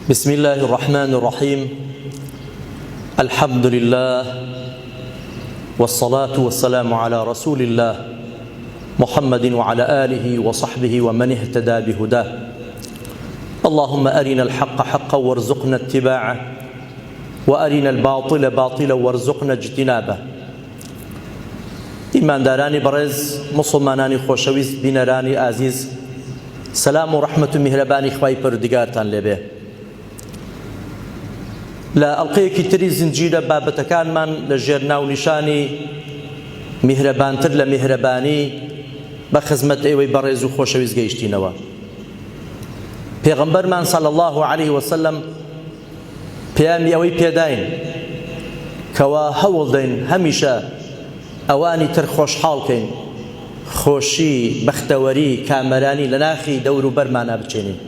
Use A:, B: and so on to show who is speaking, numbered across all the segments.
A: بسم الله الرحمن الرحيم الحمد لله والصلاة والسلام على رسول الله محمد وعلى آله وصحبه ومن اهتدى بهداه اللهم أرنا الحق حقا وارزقنا اتباعه وأرنا الباطل باطلا وارزقنا اجتنابه ئیماندارانی بەڕێز مسلمانانی خۆشەویست بینەرانی ئازیز سەلام و ڕەحمەت و میهرەبانی خوای پەروەردگارتان لێبێ. لە ئەڵقەیەکی تری زنجیرە بابەتەکانمان لە ژێر ناونیشانی میهرەبانتر لە میهرەبانی بە خزمەت ئێوەی بەڕێز و خۆشەویست گەیشتینەوە. پێغەمبەرمان صلی الله عليه وسلم پێیامی ئەوەی پێداین کەوا هەوڵ دەین هەمیشە ئەوانی تر خۆشحاڵکەین، خۆشی، بەختەوەری، کامەرانی لە ناخی دەور و بەرمانە بچێنین.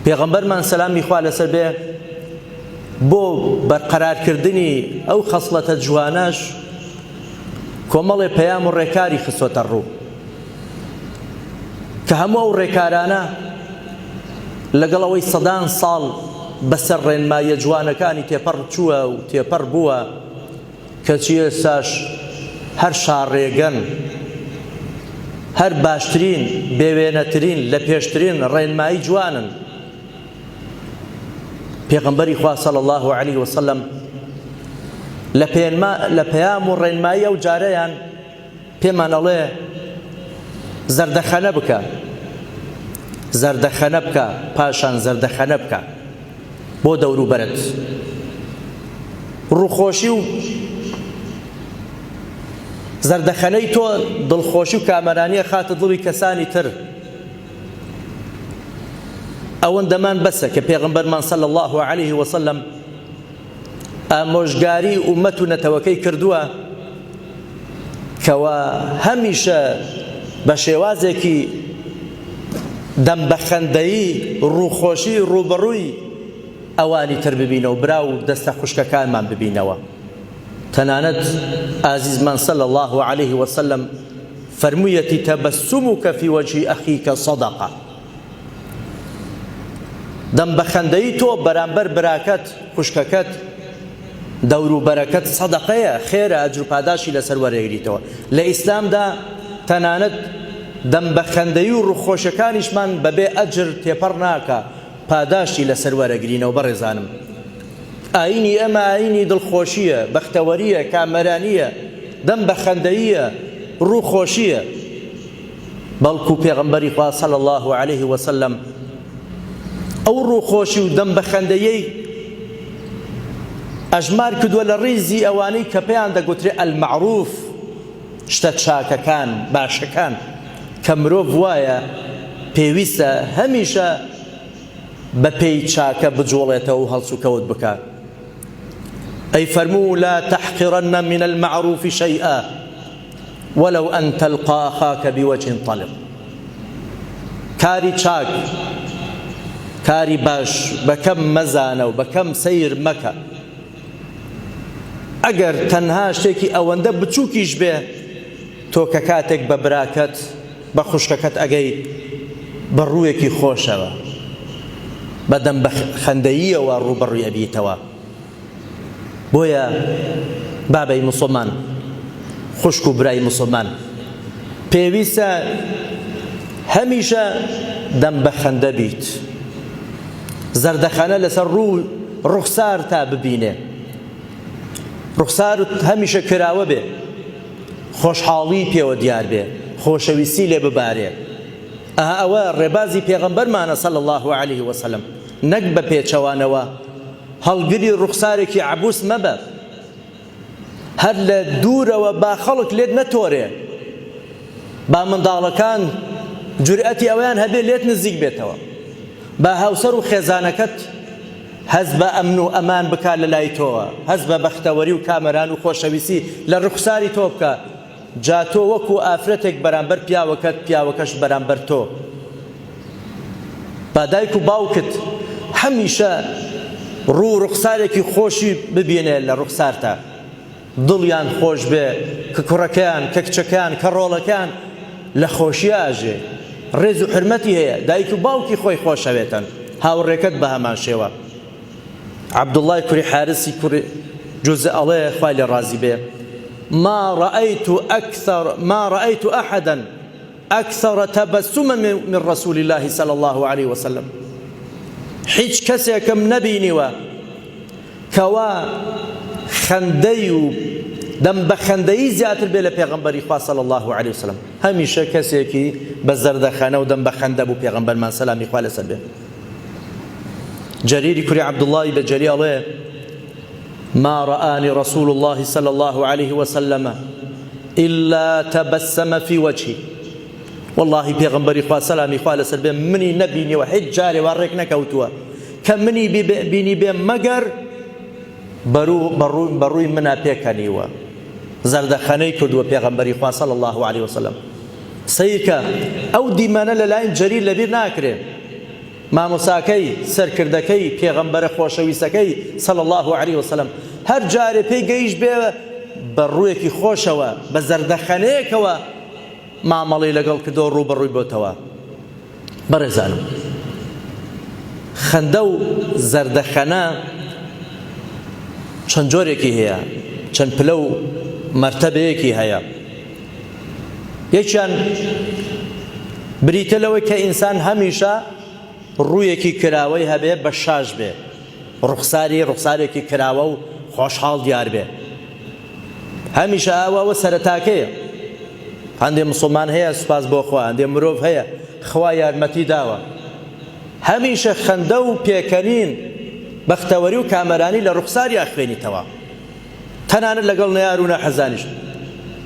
A: پێغەمبەرمان سەلامی خوا لەسەر بێ بۆ بەرقەرارکردنی ئەو خەسڵەتە جوانەش کۆمەڵێ پەیام و ڕێکاری خستۆتە ڕوو کە هەموو ئەو ڕێکارانە لەگەڵ ئەوەی سەدان ساڵ بەسەر ڕێنماییە جوانەکانی تێپەڕ چووە و تێپەڕ بووە کەچی ئێستاش هەر شاڕێگەن، هەر باشترین، بێوێنەترین، لە پێشترین ڕێنمایی جوانن. پێغەمبەری خوا صلی الله عليه وسلم لە پەیام و ڕێنمایی ئەو جارەیان پێمان ئەڵێ زەردەخەنە بکە، زەردەخەنە بکە، پاشان زەردەخەنە بکە بۆ دەور و بەرت. ڕووخۆشی و زەردەخەنەی تۆ دڵخۆشی و کامەرانیە خاتە دڵی کەسانی تر. ئەوەندەمان بەسە کە پێغەمبەرمان صلی الله عليه وسلم ئامۆژگاری ئومەت و نەتەوەکەی کردووە کەوا هەمیشە بە شێوازێکی دەمبەخەندەیی ڕووخۆشی ڕووبەڕووی ئەوانی تر ببینەوە، برا و دەستە خوشکەکانمان ببینەوە. تەنانەت ئازیزمان صلی الله عليه وسلم فەرموویەتی تەبەسسومك في وجه أخيك صدقة. دەمبەخەندەی تۆ بەرامبەر براکەت، خوشکەکەت، دەور و بەرەکەت سەدەقەیە، خێرە، ئەجر و پاداشی لەسەر وەرەگریتەوە. لە ئیسلامدا تەنانەت دەمبەخەندەی و ڕووخۆشەکانیشمان بەبێ ئەجر تێپەڕ ناکە، پاداشی لەسەر وەرەگرینەوە. بەڕێزانم، ئاینی ئەمە ئاینی دڵخۆشیە، بەختەوەریە، کامەرانیە، دەمبەخەندەییە، ڕووخۆشیە. بەڵکو پێغەمبەری خوا صلی الله عليه وسلم ئەو ڕووخۆشی و دەمبەخەندەیەی ئەژمار کردووە لە ڕیزی ئەوانەی کە پێیان دەگوترێ ئەلمەعروف، شتە چاکەکان، باشەکان، کە مرۆڤ وایە پێویستە هەمیشە بە پێی چاکە بجوڵێتەوە و هەڵس و کەوت بکات. ئەی فەرموو لا تحقرن من المعروف شيئا ولو أن تلقى أخاك بوجه طلق. کاری چاک، کاری باش بەکەم مەزانە و بەکەم سەیر مەکە. ئەگەر تەنها شتێکی ئەوەندە بچووکیش بێ، تۆ کە کاتێک بە براکەت، بە خوشکەکەت ئەگەی بە ڕوویەکی خۆشەوە، بە دەمبەخەندەییەوە ڕووبەڕووی ئەبیتەوە. بۆیە بابەی موسڵمان، خوشک و برای موسڵمان، پێویستە هەمیشە دەمبەخەندە بیت، زەردەخەنە لەسەر ڕوو ڕوخسار تا ببینێ، ڕوخسار هەمیشە کراوە بێ، خۆشحاڵی پێوە دیار بێ، خۆشەویستی لێ ببارێ. ئەوە ڕێبازی پێغەمبەرمانە صلی الله عليه وسلم. نەک بە پێچەوانەوە هەڵگری ڕوخسارێکی عەبوس مەبە، هەر لە دوورەوە با خەڵک لێت نەتۆرێ، با منداڵەکان جورئەتی ئەویان هەبێ لێت نزیک بێتەوە، با هاوسەر و خێزانەکەت هەز بە ئەمن و ئەمان بکا لە لای تۆوە، هەز بە بەختەوەری و کامەران و خۆشەویستی لە ڕوخساری تۆ بکە. جا تۆ وەکو ئافرەتێک بەرامبەر پیاوەکەت، پیاوەکەش بەرامبەر تۆ. با دایک و باوکت هەمیشە ڕوو ڕوخسارێکی خۆشی ببینێ لە ڕوخسارتە، دڵیان خۆش بێ، کە کوڕەکەیان، کە کچەکان، کە ڕۆڵەکان لە خۆشی ئاژێ، ڕێز و حرمەتی هەیە، دایک و باوکی خۆی خۆشەوێتن، هاوڕێکەت بە هەمان شێوە. عەبدوڵڵای کوڕی حارسی کوڕی جوزە ئەڵێ خوای لێ ڕازی بێ ما رأيت أحدا أكثر تبسما من رسول الله صلى الله عليه وسلم. هیچ کەسێکم نەبینیوە کەوا خەندەی و دەم بە خەندەیی زیاتر بێ لە پێغەمبەری خوا صلی الله عليه وسلم. هەمیشە کەسێکی بە زەردەخەنە و دەم بە خەندە بوو پێغەمبەرمان سەلامی خوا لەسەر بێ. جەریری کوڕی عەبدوڵڵای بەجەری ئەڵێ ما رآني رسول الله صلى الله عليه وسلم إلا تبسم في وجهي. والله پێغەمبەری خوا سەلامی خوا لەسەر بێ منی نەبینیوە هیچ جارێ وا ڕێک نەکەوتووە کە منی بینی بێ مەگەر بەڕووی منە پێکەنیوە. زەردەخەنەی کردووە پێغەمبەری خوا صلی الله عليه وسلم. سەیرکە ئەو دیمەنە لەلایەن جەریر لەبیر ناکرێ. مامۆساکەی سەرکردەکەی پێغەمبەرە خۆشەویستەکەی صلی الله عليه وسلم هەر جارێ پێی گەیشت بێ بەڕوویەکی خۆشەوە بە زەردەخەنەیەکەوە مامەڵی لەگەڵ کردەوە ڕووبەڕووی بۆتەوە. بەڕێزانم خەندە و زەردەخەنە چەند جۆرێکی هەیە، چەند پلە و مەرتەبەیەکی هەیە. یەکیان بریتە لەوەی کە ئینسان هەمیشە ڕوویەکی کراوەی هەبێ بە شاش بێ، ڕوخسارێکی کراوە و خۆشحاڵ دیار بێ. هەمیشە ئاوە سەرەتاکەیە. هەندێ مسلمان هەیە سوپاس بۆ خوا، هەندێ مرۆڤ هەیە خوا یارمەتی داوە. هەمیشە خەندە و پێکەنین بەختەوەری و کامەرانی لە ڕوخساری ئەخوێنیتەوە، تەنانەت لەگەڵ نەیار و نەحەزانیش.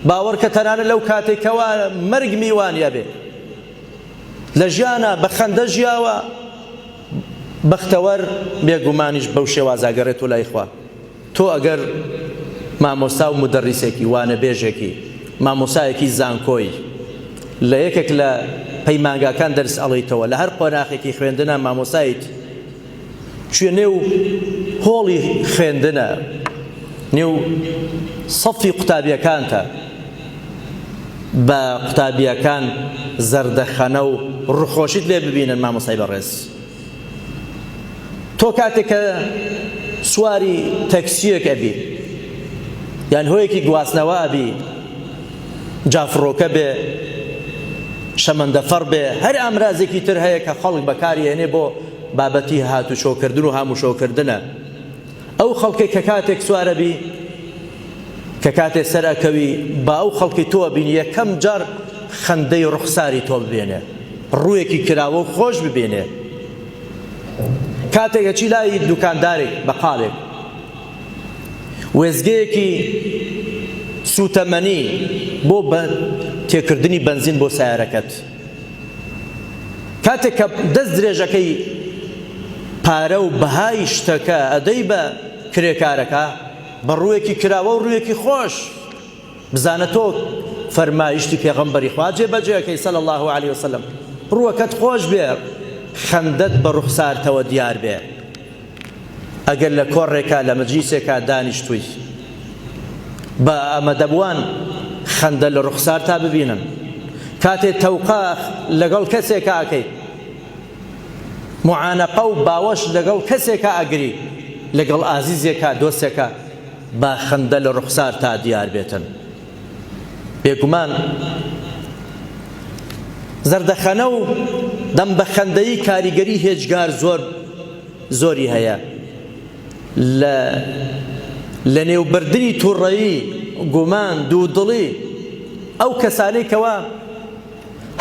A: باوەڕ کە تەنانەت لەو کاتێکەوە مەرگ میوانە بێ لە ژیانە بە خەندە ژیاوە، بەختەوەر بێگومانیش بەو شێوازاگەڕێت و لای خوا. تۆ ئەگەر مامۆستا و مدەڕیسێکی وانە بێژێکی مامۆسایەکی زانکۆی لە یەکێک لە پەیمانگاکان دەرس ئەڵێیتەوە، لە هەر قۆناغێکی خوێندنە مامۆسایت کوێ نێو هۆڵی خوێندنە نێو سەفی قوتابیەکانتە، بە قوتابیەکان زەردەخەنە و ڕووخۆشیت لێ ببینن مامۆسای بەڕێز. تۆ کاتێک کە سواری تەکسیەک ئەبی یان هۆیەکی گواستنەوە ئەبی، جافڕۆکە بێ، شەمەندەفەڕ بێ، هەر ئامرازێکی تر هەیە کە خەڵک بەکارهێنێ بۆ بابەتی هاتوچۆکردن و هاموشۆکردنە. ئەو خەڵکێک کە کاتێک سوارە بی کە کاتێک سەر ئەکەوی با ئەو خەڵکی تۆ بینی یەکەم جار خەندەی ڕوخساری تۆ ببێنێ، ڕوویەکی کراوە و خۆش ببێنێ. کاتێکە چی لای دوکاندارێک بەقالێک وێزگەیەکی سوتەمەنی بۆ تێکردنی بەنزین بۆ سیارەکەت، کاتێک کە دەست درێژەکەی پارە و بەهای شتەکە ئەدەی بە کرێکارەکە بە ڕوویەکی کراوە و ڕوویەکی خۆش، بزانە تۆ فەرمایشتی پێغەمبەری خوا جێبەجێەکەی صلی الله عليه وسلم. ڕووەکەت خۆش بێ، خەندەت بە ڕوخسارتەوە دیار بێ. ئەگەر لە کۆڕێکا لە مەجلیسێکا دانیشتووی بە ئەمەدەبوان خەندە لە ڕوخسار تا ببینن. کاتێ تەوقا لەگەڵ کەسێکا ئەکەی، معانەقە و باوەش لەگەڵ کەسێکا ئەگری، لەگەڵ ئازیزێکا دۆستێکا، با خەندە لە ڕوخسار تا دیار بێتن. بێگومان زەردەخەنە و دەم بە خەندەیی کاریگەری هێجگار زۆری هەیە. لە نێوبردنی تووڕەیی، گومان، دوودڵی ئەو کەسانەی کەوا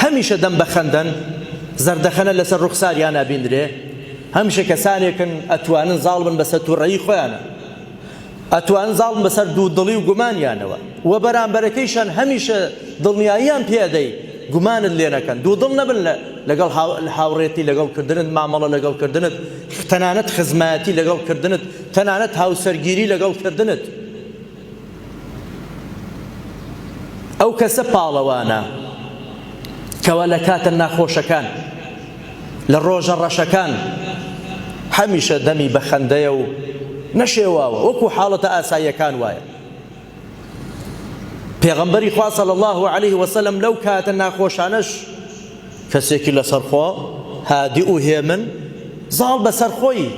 A: هەمیشە دەم بە خەندەن، زەردەخەنە لەسەر ڕوخساریان نابیندرێ. هەمیشە کەسانێکن ئەتوانن زاڵ بن بەسەر تووڕەیی خۆیانە، ئەتوانن زاڵ بن بەسەر دوودڵی و گومانیانەوە، و بەرامبەرەکەیشان هەمیشە دڵنیاییان پێدەی گومانت لێ نەکەن، دوودڵ نەبن لەگەڵ هاوڕێتی لەگەڵکردنت، مامەڵە لەگەڵکردنت، تەنانەت خزمەتی لەگەڵکردنت، تەنانەت هاوسەرگیری لەگەڵکردنت. ئەو کەسە پاڵەوانە کەوا لە کاتە ناخۆشەکان، لە ڕۆژە ڕەشەکان هەمیشە دەمی بە خەندەیە و نەشێواوە، وەکو حاڵەتە ئاساییەکان وایە. پێغەمبەری خوا صلی الله عليه وسلم لەو کاتە ناخۆشانەش کەسێکی لەسەرخۆ هادی و هێمن زاڵ بەسەر خۆی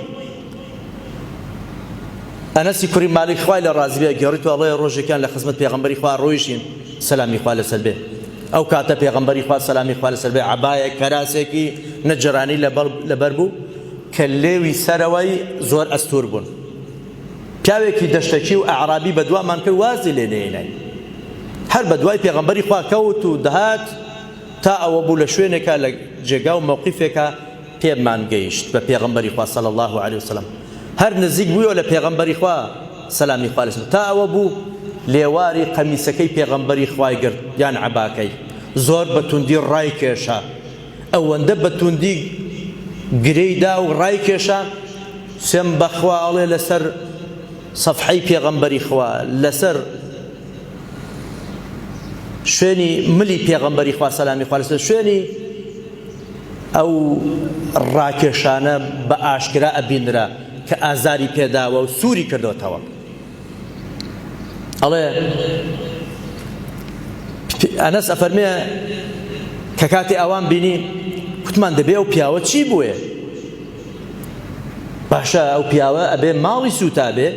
A: ئەنەسی کوڕی مالیک خوای لە ڕازی بێ گەڕیتەوە ئەڵێ ڕۆژێکیان لە خزمەت پێغەمبەری خوا ڕۆیشتین سەلامی خوا لەسەر بێ ئەو کاتە پێغەمبەری خوا سەلامی خوا لەسەر بێ عەبایەک کەراسێکی نەجرانی لەبەر بوو کە لێوی سەرەوەی زۆر ئەستور بوون پیاوێکی دەشتەکی و ئەعرابی بە دوامان کرد وازی لێ نێنای هەر بە دوای پێغەمبەری خوا کەوت و دەهات تا ئەوە بوو لە شوێنێکە لە جێگا و مەوقیفێکە پێمان گەیشت بە پێغەمبەری خوا صلی الله علیه وسلم هەر نزیک بوویەوە لە پێغەمبەری خوا سەلامی خوا لەسەر تا ئەوە بوو لێواری قەمیسەکەی پێغەمبەری خوای گرت یان عەباکەی زۆر بە توندی ڕای کێشا ئەوەندە بە توندی گرەیدا و ڕای کێشا سێم بەخوا ئەڵێ لەسەر سەفحەی پێغەمبەری خوا لەسەر شوێنی ملی پێغەمبەری خوا سەلامی خوا لەسەر شوێنی ئەو ڕاکێشانە بە ئاشکرا ئەبینرا کە ئازاری پێداوە و سووری کردوتەوە ئەڵێ ئەنەس ئەفەرمێ کە کاتی ئەوان بینی کوتمان دەبێ ئەو پیاوە چی بووێ باشە ئەو پیاوە ئەبێ ماڵی سوتا بێ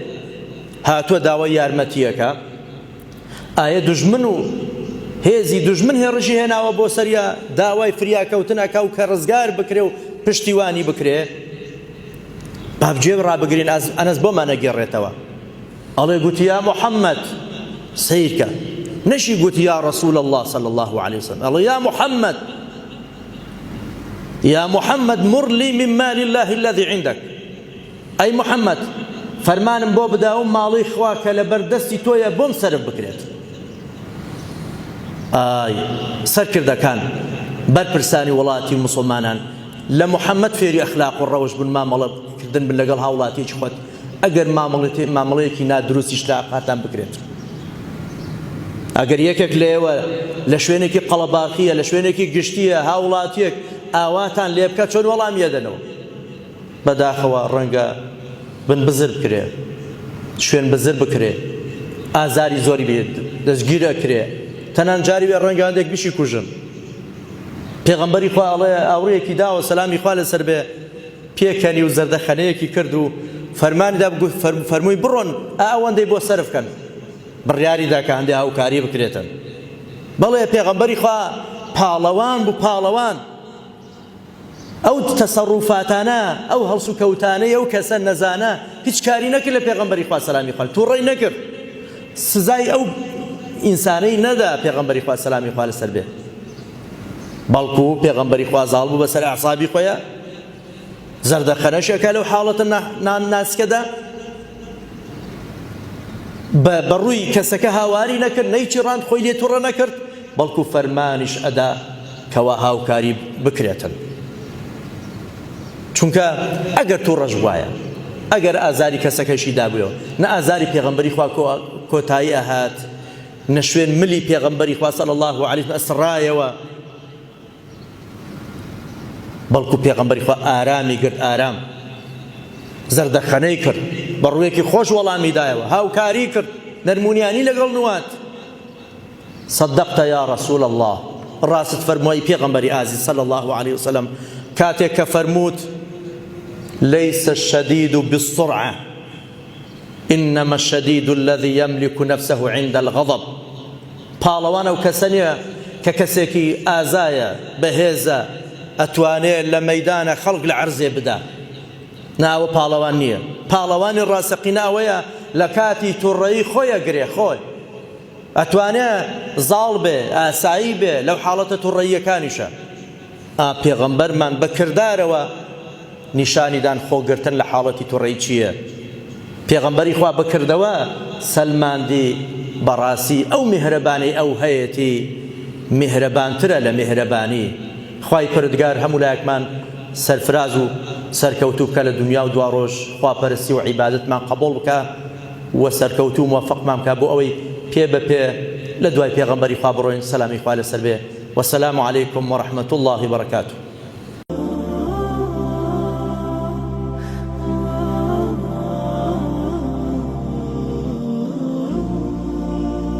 A: هاتووە داوای یارمەتیەکە ئایا دوژمن و هێزی دوژمن هێڕژی هێناوە بۆ سەریا داوای فریاکەوتنەکە و کە ڕزگار بکرێ و پشتیوانی بکرێ بابجێ ڕابگرین ئەنەس بۆمان نەگێڕێتەوە ئەڵێ گوتی یا محەممەد سیرکە نەشی گوتی یا رسول الله صلى الله عليه وسلم ئەڵێ يا محمد مر لي من مال الله الذي عندك أي محمد فەرمانم بۆ بدا و ماڵی خوا کە لە بەردەستی تۆیە بۆم سەرف بکرێت ئای سەرکردەکان بەرپرسانی وڵاتی موسڵمانان لە محەممەد فێری ئەخلاق و ڕەوش بوون مامەڵەکردن بن لەگەڵ هاوڵاتیەکی خۆت ئەگەر مامەڵەیەکی نادروستیش لە ئاقاتان بکرێت ئەگەر یەکێک لێوە لە شوێنێکی قەڵەباقیە لە شوێنێکی گشتیە هاوڵاتیەک ئاواتان لێ بکە چۆن وەڵام یەدەنەوە بەداخەوە ڕەنگە بن بزر بکرێ شوێن بزر بکرێ ئازاری زۆری بێت دەستگیرە کرێ تەنان جاری بێ ڕەنگە هەندێک بیشی کوژن پێغەمبەری خوا ئەڵێ ئاوڕەیەکی داوە سەلامی خوا لەسەر بێ پێکەنی و زەردەخەنەیەکی کرد و فەرمانیدا فەرمووی بڕۆن ئەوەندەی بۆ سەرفکەن بڕیاریدا کە هەندێک هاوکاری بکرێتن بەڵێ پێغەمبەری خوا پاڵەوان بوو پاڵەوان ئەو تەسەڕوفاتانە ئەو هەڵس و کەوتانەی ئەو کەسە نەزانە هیچ کاری نەکرد لە پێغەمبەری خوا سەلامی خوا تووڕەی نەکرد سزای ئەو ئینسانەی نەدا پێغەمبەری خوا سەلامی خوا لەسەر بێ بەڵکو پێغەمبەری خوا زاڵ بوو بەسەر ئەعسابی خۆیە زەردەخەنەشێکە لەو حاڵەتە ناسکەدا بەڕووی کەسەکە هاواری نەکرد نەیچیڕاند خۆی لێ تووڕە نەکرد بەڵکو فەرمانیش ئەدا کەوا هاوکاری بکرێتن چونکە ئەگەر تووڕەش وایە ئەگەر ئازاری کەسەکەشی دابوویەوە نە ئازاری پێغەمبەری خوا کۆتایی ئەهات نە شوێن ملی پێغەمبەری خوا صلی الله علیه وسلم ئەسڕایەوە بەڵکو پێغەمبەری خوا ئارامی کرد ئارام زەردەخەنەی کرد بە ڕوویەکی خۆش وەڵامی دایەوە هاوکاری کرد نەرمونیانی لەگەڵ نوات صدقت يا رسول الله ڕاست فەرمووی پێغەمبەری ئازیز صلی الله عليه وسلم کاتێک کە فەرمووت ليس الشديد بالسرعة إنما الشديد الذي يملك نفسه عند الغضب پاڵەوانە و کەسە نییە کە کەسێکی ئازایە بەهێزە ئەتوانێت لە مەیدانە خەڵک لە عەرزێ بدا ناوە پاڵەوان نییە پاڵەوانی ڕاستەقینە ئەوەیە لە کاتی تووڕەیی خۆیە گرێ خۆی ئەتوانێت زاڵ بێ ئاسایی بێ لەو حاڵەتە تووڕەییەکانیشە پێغەمبەرمان بە کردارەوە نیشانیدان خۆگرتن لە حاڵەتی تووڕەیی چییە پێغەمبەری خوا بکردەوە سەلماندی بەڕاستی ئەو میهرەبانی ئەو هەیەی میهرەبانترە لە میهرەبانی خوای پەروەردگار هەموو لایەکمان سەرفراز و سەرکەوتوو بکە لە دنیا و دوا ڕۆژ خواپەرستی و عیبادەتمان قبوڵ بکە و سەرکەوتوو و موفقمان بکە بۆ ئەوەی پێ بەپێ لە دوای پێغەمبەری خوا بڕۆین سەلامی خوا لەسەر بێ والسلام عليكم ورحمة الله وبركاته